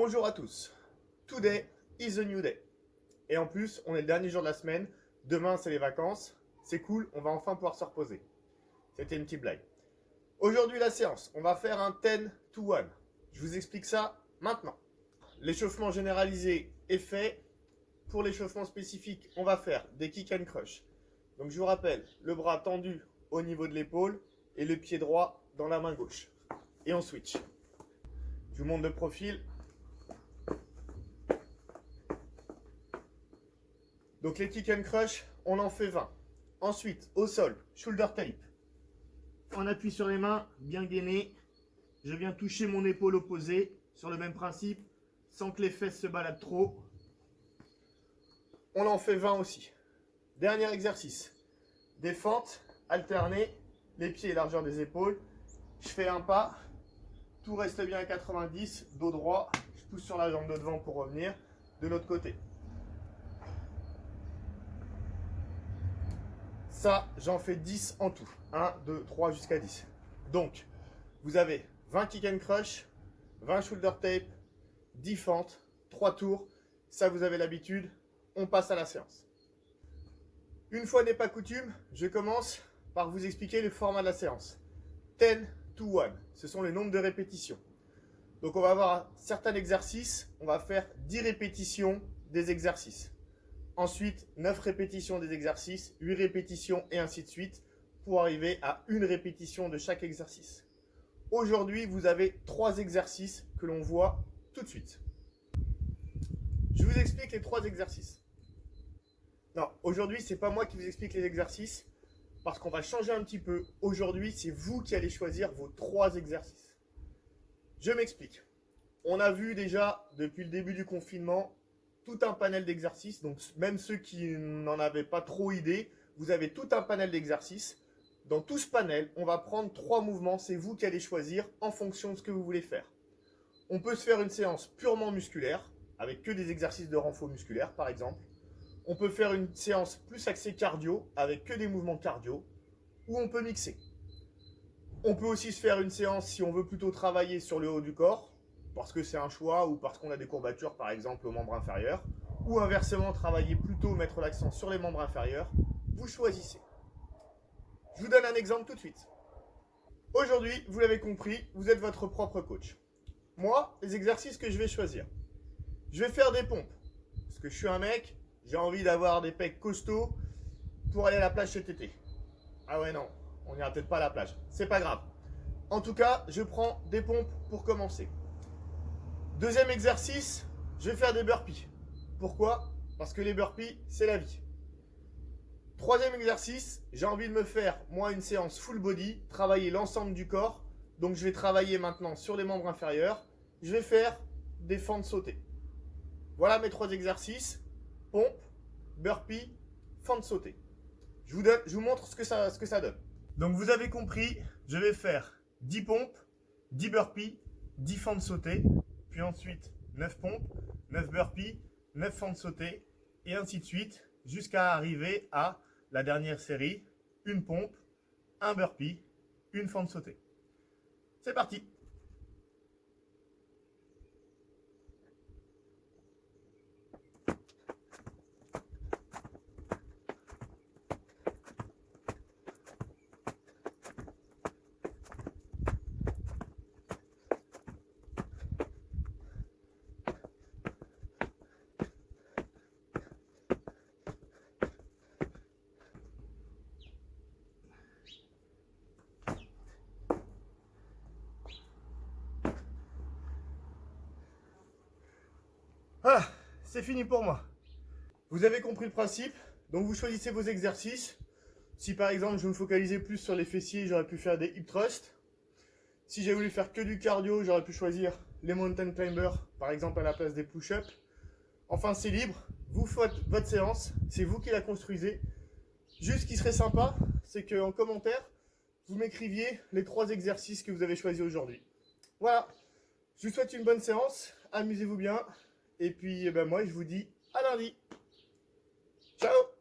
Bonjour à tous. Today is a new day. Et en plus, on est le dernier jour de la semaine. Demain, c'est les vacances. C'est cool, on va enfin pouvoir se reposer. C'était une petite blague. Aujourd'hui, la séance. On va faire un 10 to 1. Je vous explique ça maintenant. L'échauffement généralisé est fait. Pour l'échauffement spécifique, on va faire des kick and crush. Donc, je vous rappelle, le bras tendu au niveau de l'épaule et le pied droit dans la main gauche. Et on switch. Je vous montre de profil. Donc les kick and crush, on en fait 20. Ensuite, au sol, shoulder tape. On appuie sur les mains, bien gainé. Je viens toucher mon épaule opposée, sur le même principe, sans que les fesses se baladent trop. On en fait 20 aussi. Dernier exercice. Des fentes alternées, les pieds largeur des épaules. Je fais un pas, tout reste bien à 90, dos droit. Je pousse sur la jambe de devant pour revenir de l'autre côté. Ça, j'en fais 10 en tout. 1, 2, 3 jusqu'à 10. Donc, vous avez 20 kick and crush, 20 shoulder tape, 10 fentes, 3 tours. Ça, vous avez l'habitude. On passe à la séance. Une fois n'est pas coutume, je commence par vous expliquer le format de la séance. 10 to 1, ce sont les nombres de répétitions. Donc, on va avoir certains exercices. On va faire 10 répétitions des exercices. Ensuite, 9 répétitions des exercices, 8 répétitions et ainsi de suite pour arriver à une répétition de chaque exercice. Aujourd'hui, vous avez 3 exercices que l'on voit tout de suite. Je vous explique les 3 exercices. Non, aujourd'hui, ce n'est pas moi qui vous explique les exercices parce qu'on va changer un petit peu. Aujourd'hui, c'est vous qui allez choisir vos 3 exercices. Je m'explique. On a vu déjà depuis le début du confinement tout un panel d'exercices, donc même ceux qui n'en avaient pas trop idée, vous avez tout un panel d'exercices. Dans tout ce panel, on va prendre 3 mouvements, c'est vous qui allez choisir en fonction de ce que vous voulez faire. On peut se faire une séance purement musculaire, avec que des exercices de renfort musculaire par exemple. On peut faire une séance plus axée cardio, avec que des mouvements cardio, ou on peut mixer. On peut aussi se faire une séance si on veut plutôt travailler sur le haut du corps, parce que c'est un choix ou parce qu'on a des courbatures par exemple aux membres inférieurs, ou inversement travailler plutôt mettre l'accent sur les membres inférieurs, vous choisissez. Je vous donne un exemple tout de suite. Aujourd'hui, vous l'avez compris, vous êtes votre propre coach. Moi, les exercices que je vais choisir, je vais faire des pompes, parce que je suis un mec, j'ai envie d'avoir des pecs costauds pour aller à la plage cet été. Ah ouais non, on n'ira peut-être pas à la plage, c'est pas grave. En tout cas, je prends des pompes pour commencer. Deuxième exercice, je vais faire des burpees. Pourquoi? Parce que les burpees, c'est la vie. Troisième exercice, j'ai envie de me faire, moi, une séance full body, travailler l'ensemble du corps. Donc, je vais travailler maintenant sur les membres inférieurs. Je vais faire des fentes sautées. Voilà mes 3 exercices. Pompe, burpee, fente sautée. Je vous montre ce que ça donne. Donc, vous avez compris, je vais faire 10 pompes, 10 burpees, 10 fentes sautées. Puis ensuite 9 pompes, 9 burpees, 9 fentes sautées, et ainsi de suite, jusqu'à arriver à la dernière série, une pompe, un burpee, une fente sautée. C'est parti! Ah, c'est fini pour moi. Vous avez compris le principe, donc vous choisissez vos exercices. Si par exemple je me focalisais plus sur les fessiers, j'aurais pu faire des hip thrusts. Si j'ai voulu faire que du cardio, j'aurais pu choisir les mountain climbers, par exemple à la place des push-ups. Enfin, c'est libre, vous faites votre séance, c'est vous qui la construisez. Juste ce qui serait sympa, c'est qu'en commentaire, vous m'écriviez les 3 exercices que vous avez choisis aujourd'hui. Voilà, je vous souhaite une bonne séance, amusez-vous bien. Et puis, moi, je vous dis à lundi. Ciao!